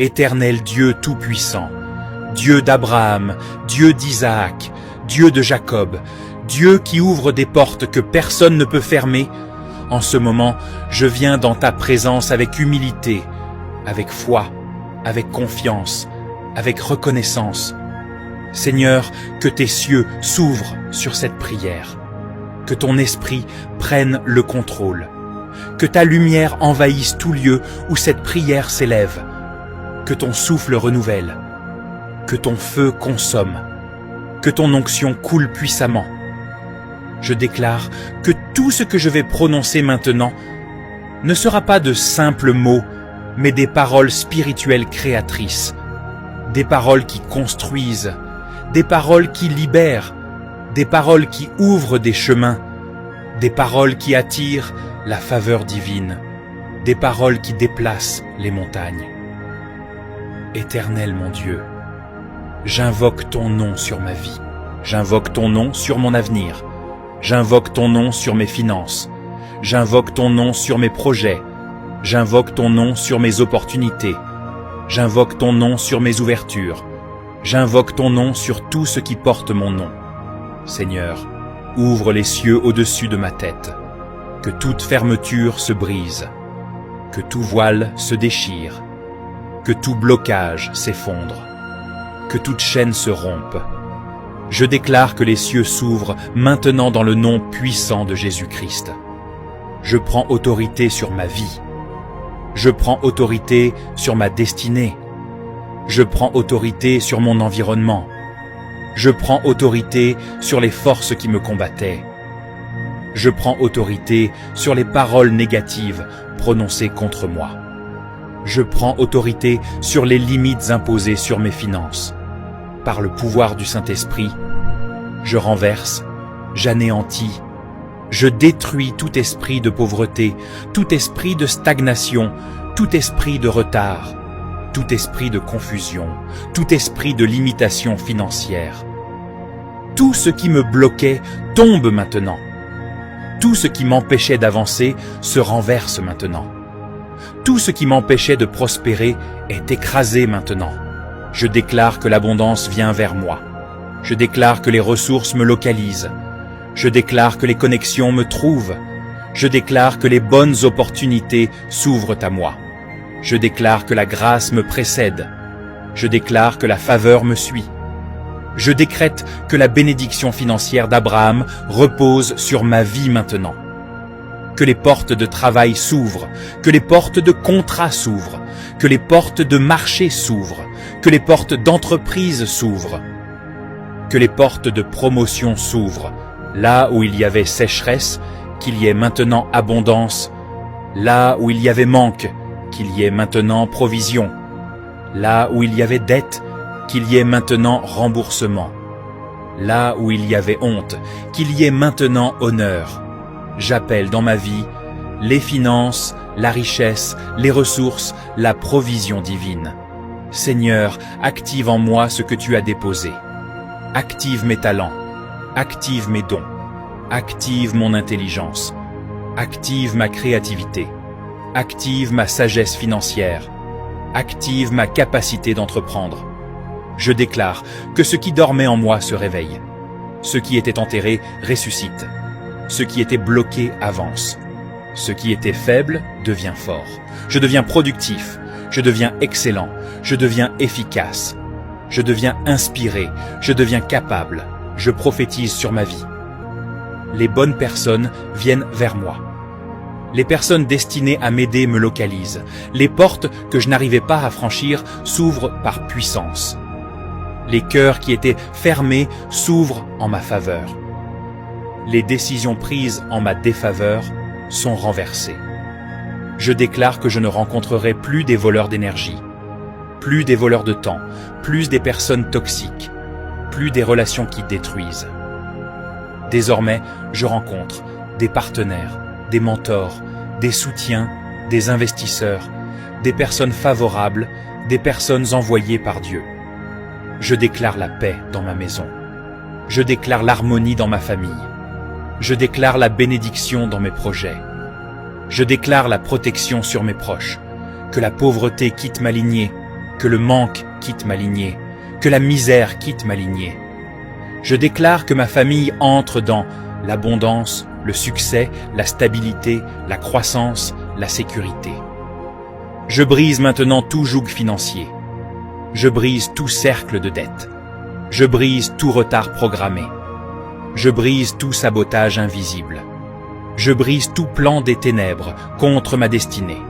Éternel Dieu Tout-Puissant, Dieu d'Abraham, Dieu d'Isaac, Dieu de Jacob, Dieu qui ouvre des portes que personne ne peut fermer, en ce moment, je viens dans ta présence avec humilité, avec foi, avec confiance, avec reconnaissance. Seigneur, que tes cieux s'ouvrent sur cette prière, que ton esprit prenne le contrôle, que ta lumière envahisse tout lieu où cette prière s'élève, que ton souffle renouvelle, que ton feu consomme, que ton onction coule puissamment. Je déclare que tout ce que je vais prononcer maintenant ne sera pas de simples mots, mais des paroles spirituelles créatrices, des paroles qui construisent, des paroles qui libèrent, des paroles qui ouvrent des chemins, des paroles qui attirent la faveur divine, des paroles qui déplacent les montagnes. Éternel mon Dieu, j'invoque ton nom sur ma vie, j'invoque ton nom sur mon avenir, j'invoque ton nom sur mes finances, j'invoque ton nom sur mes projets, j'invoque ton nom sur mes opportunités, j'invoque ton nom sur mes ouvertures, j'invoque ton nom sur tout ce qui porte mon nom. Seigneur, ouvre les cieux au-dessus de ma tête, que toute fermeture se brise, que tout voile se déchire, que tout blocage s'effondre, que toute chaîne se rompe. Je déclare que les cieux s'ouvrent maintenant dans le nom puissant de Jésus-Christ. Je prends autorité sur ma vie. Je prends autorité sur ma destinée. Je prends autorité sur mon environnement. Je prends autorité sur les forces qui me combattaient. Je prends autorité sur les paroles négatives prononcées contre moi. Je prends autorité sur les limites imposées sur mes finances. Par le pouvoir du Saint-Esprit, je renverse, j'anéantis, je détruis tout esprit de pauvreté, tout esprit de stagnation, tout esprit de retard, tout esprit de confusion, tout esprit de limitation financière. Tout ce qui me bloquait tombe maintenant. Tout ce qui m'empêchait d'avancer se renverse maintenant. Tout ce qui m'empêchait de prospérer est écrasé maintenant. Je déclare que l'abondance vient vers moi. Je déclare que les ressources me localisent. Je déclare que les connexions me trouvent. Je déclare que les bonnes opportunités s'ouvrent à moi. Je déclare que la grâce me précède. Je déclare que la faveur me suit. Je décrète que la bénédiction financière d'Abraham repose sur ma vie maintenant. Que les portes de travail s'ouvrent, que les portes de contrat s'ouvrent, que les portes de marché s'ouvrent, que les portes d'entreprise s'ouvrent, que les portes de promotion s'ouvrent, là où il y avait sécheresse, qu'il y ait maintenant abondance, là où il y avait manque, qu'il y ait maintenant provision, là où il y avait dette, qu'il y ait maintenant remboursement, là où il y avait honte, qu'il y ait maintenant honneur. J'appelle dans ma vie les finances, la richesse, les ressources, la provision divine. Seigneur, active en moi ce que tu as déposé. Active mes talents, active mes dons, active mon intelligence, active ma créativité, active ma sagesse financière, active ma capacité d'entreprendre. Je déclare que ce qui dormait en moi se réveille. Ce qui était enterré ressuscite. Ce qui était bloqué avance. Ce qui était faible devient fort. Je deviens productif. Je deviens excellent. Je deviens efficace. Je deviens inspiré. Je deviens capable. Je prophétise sur ma vie. Les bonnes personnes viennent vers moi. Les personnes destinées à m'aider me localisent. Les portes que je n'arrivais pas à franchir s'ouvrent par puissance. Les cœurs qui étaient fermés s'ouvrent en ma faveur. Les décisions prises en ma défaveur sont renversées. Je déclare que je ne rencontrerai plus des voleurs d'énergie, plus des voleurs de temps, plus des personnes toxiques, plus des relations qui détruisent. Désormais, je rencontre des partenaires, des mentors, des soutiens, des investisseurs, des personnes favorables, des personnes envoyées par Dieu. Je déclare la paix dans ma maison. Je déclare l'harmonie dans ma famille. Je déclare la bénédiction dans mes projets. Je déclare la protection sur mes proches. Que la pauvreté quitte ma lignée, que le manque quitte ma lignée, que la misère quitte ma lignée. Je déclare que ma famille entre dans l'abondance, le succès, la stabilité, la croissance, la sécurité. Je brise maintenant tout joug financier. Je brise tout cercle de dette. Je brise tout retard programmé. Je brise tout sabotage invisible. Je brise tout plan des ténèbres contre ma destinée.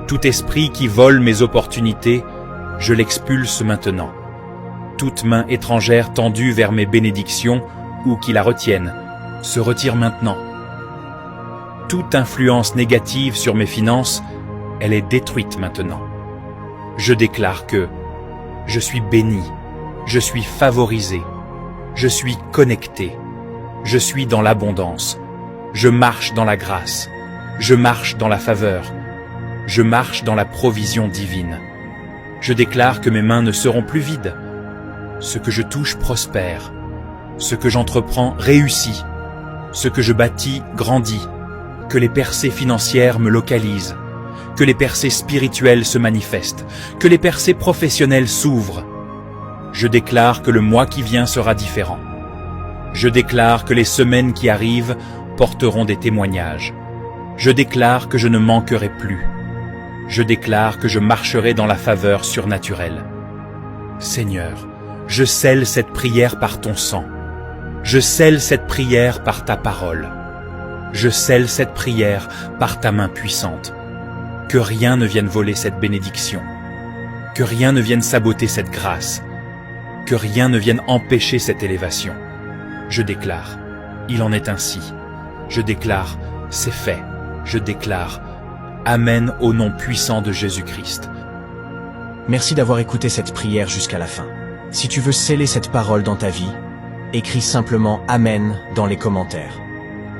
Tout esprit qui vole mes opportunités, je l'expulse maintenant. Toute main étrangère tendue vers mes bénédictions ou qui la retienne, se retire maintenant. Toute influence négative sur mes finances, elle est détruite maintenant. Je déclare que je suis béni, je suis favorisé, je suis connecté, je suis dans l'abondance, je marche dans la grâce, je marche dans la faveur, je marche dans la provision divine. Je déclare que mes mains ne seront plus vides. Ce que je touche prospère, ce que j'entreprends réussit, ce que je bâtis grandit, que les percées financières me localisent, que les percées spirituelles se manifestent, que les percées professionnelles s'ouvrent. Je déclare que le mois qui vient sera différent. Je déclare que les semaines qui arrivent porteront des témoignages. Je déclare que je ne manquerai plus. Je déclare que je marcherai dans la faveur surnaturelle. Seigneur, je scelle cette prière par ton sang. Je scelle cette prière par ta parole. Je scelle cette prière par ta main puissante. Que rien ne vienne voler cette bénédiction. Que rien ne vienne saboter cette grâce. Que rien ne vienne empêcher cette élévation. Je déclare, il en est ainsi. Je déclare, c'est fait. Je déclare, Amen au nom puissant de Jésus-Christ. Merci d'avoir écouté cette prière jusqu'à la fin. Si tu veux sceller cette parole dans ta vie, écris simplement Amen dans les commentaires.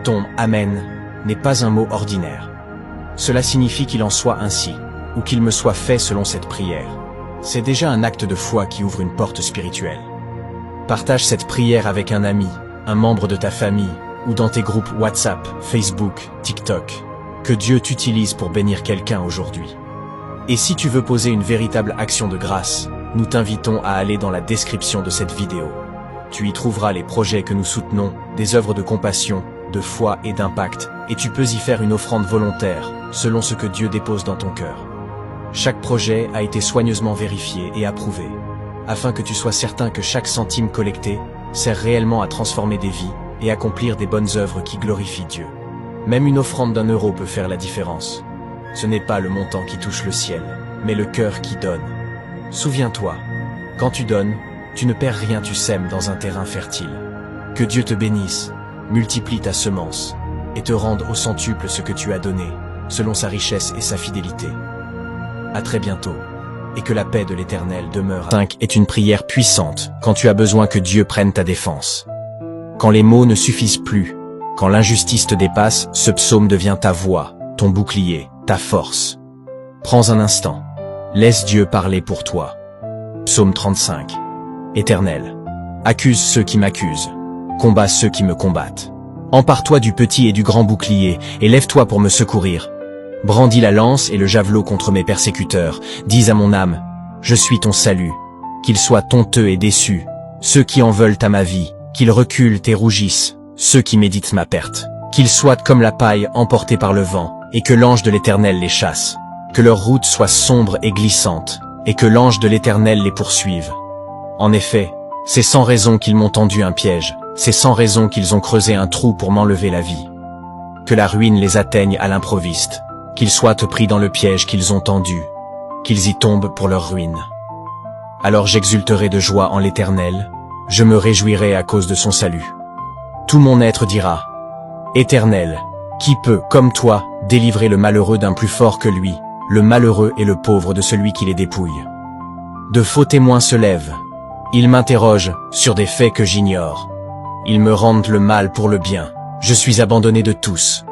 Ton Amen n'est pas un mot ordinaire. Cela signifie qu'il en soit ainsi, ou qu'il me soit fait selon cette prière. C'est déjà un acte de foi qui ouvre une porte spirituelle. Partage cette prière avec un ami, un membre de ta famille, ou dans tes groupes WhatsApp, Facebook, TikTok. Que Dieu t'utilise pour bénir quelqu'un aujourd'hui. Et si tu veux poser une véritable action de grâce, nous t'invitons à aller dans la description de cette vidéo. Tu y trouveras les projets que nous soutenons, des œuvres de compassion, de foi et d'impact, et tu peux y faire une offrande volontaire, selon ce que Dieu dépose dans ton cœur. Chaque projet a été soigneusement vérifié et approuvé, afin que tu sois certain que chaque centime collecté sert réellement à transformer des vies et accomplir des bonnes œuvres qui glorifient Dieu. Même une offrande d'1 € peut faire la différence. Ce n'est pas le montant qui touche le ciel, mais le cœur qui donne. Souviens-toi, quand tu donnes, tu ne perds rien, tu sèmes dans un terrain fertile. Que Dieu te bénisse, multiplie ta semence, et te rende au centuple ce que tu as donné, selon sa richesse et sa fidélité. À très bientôt, et que la paix de l'Éternel demeure. 5 est une prière puissante quand tu as besoin que Dieu prenne ta défense. Quand les mots ne suffisent plus, quand l'injustice te dépasse, ce psaume devient ta voix, ton bouclier, ta force. Prends un instant. Laisse Dieu parler pour toi. Psaume 35. Éternel, accuse ceux qui m'accusent. Combat ceux qui me combattent. Empare-toi du petit et du grand bouclier, et lève-toi pour me secourir. Brandis la lance et le javelot contre mes persécuteurs. Dis à mon âme, je suis ton salut. Qu'ils soient honteux et déçus, ceux qui en veulent à ma vie, qu'ils reculent et rougissent, ceux qui méditent ma perte. Qu'ils soient comme la paille emportée par le vent, et que l'ange de l'Éternel les chasse. Que leur route soit sombre et glissante, et que l'ange de l'Éternel les poursuive. En effet, c'est sans raison qu'ils m'ont tendu un piège, c'est sans raison qu'ils ont creusé un trou pour m'enlever la vie. Que la ruine les atteigne à l'improviste, qu'ils soient pris dans le piège qu'ils ont tendu, qu'ils y tombent pour leur ruine. Alors j'exulterai de joie en l'Éternel, je me réjouirai à cause de son salut. Tout mon être dira, Éternel, qui peut, comme toi, délivrer le malheureux d'un plus fort que lui, le malheureux et le pauvre de celui qui les dépouille. De faux témoins se lèvent. Ils m'interrogent sur des faits que j'ignore. Ils me rendent le mal pour le bien. Je suis abandonné de tous.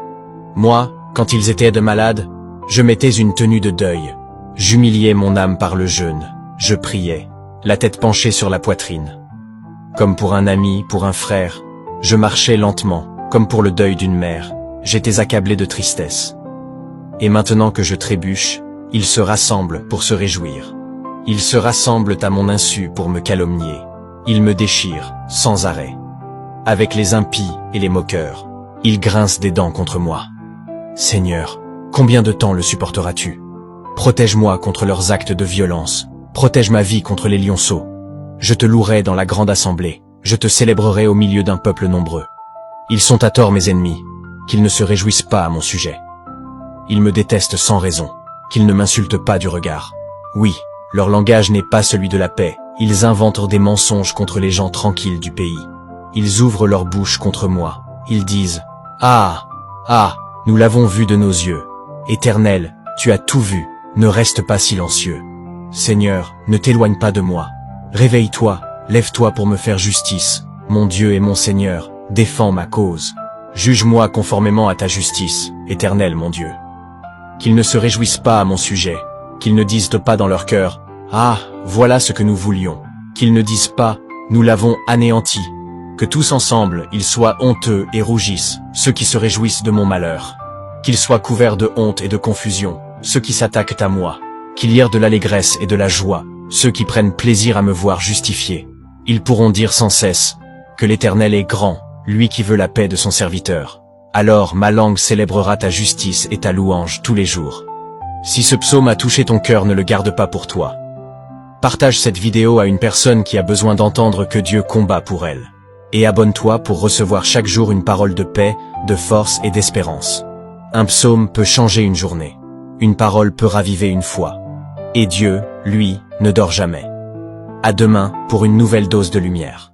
Moi, quand ils étaient de malades, je mettais une tenue de deuil. J'humiliais mon âme par le jeûne. Je priais, la tête penchée sur la poitrine. Comme pour un ami, pour un frère, je marchais lentement, comme pour le deuil d'une mère. J'étais accablé de tristesse. Et maintenant que je trébuche, ils se rassemblent pour se réjouir. Ils se rassemblent à mon insu pour me calomnier. Ils me déchirent, sans arrêt. Avec les impies et les moqueurs, ils grincent des dents contre moi. Seigneur, combien de temps le supporteras-tu? Protège-moi contre leurs actes de violence. Protège ma vie contre les lionceaux. Je te louerai dans la grande assemblée. Je te célébrerai au milieu d'un peuple nombreux. Ils sont à tort mes ennemis, qu'ils ne se réjouissent pas à mon sujet. Ils me détestent sans raison, qu'ils ne m'insultent pas du regard. Oui, leur langage n'est pas celui de la paix. Ils inventent des mensonges contre les gens tranquilles du pays. Ils ouvrent leur bouche contre moi. Ils disent « Ah, ah, nous l'avons vu de nos yeux. Éternel, tu as tout vu, ne reste pas silencieux. Seigneur, ne t'éloigne pas de moi. Réveille-toi, lève-toi pour me faire justice. Mon Dieu et mon Seigneur, défends ma cause. Juge-moi conformément à ta justice, Éternel mon Dieu. » Qu'ils ne se réjouissent pas à mon sujet, qu'ils ne disent pas dans leur cœur « Ah, voilà ce que nous voulions », qu'ils ne disent pas « Nous l'avons anéanti », que tous ensemble ils soient honteux et rougissent, ceux qui se réjouissent de mon malheur. Qu'ils soient couverts de honte et de confusion, ceux qui s'attaquent à moi. Qu'il y ait de l'allégresse et de la joie, ceux qui prennent plaisir à me voir justifié. Ils pourront dire sans cesse que l'Éternel est grand, lui qui veut la paix de son serviteur. Alors ma langue célébrera ta justice et ta louange tous les jours. Si ce psaume a touché ton cœur, ne le garde pas pour toi. Partage cette vidéo à une personne qui a besoin d'entendre que Dieu combat pour elle. Et abonne-toi pour recevoir chaque jour une parole de paix, de force et d'espérance. Un psaume peut changer une journée. Une parole peut raviver une foi. Et Dieu, lui, ne dort jamais. À demain pour une nouvelle dose de lumière.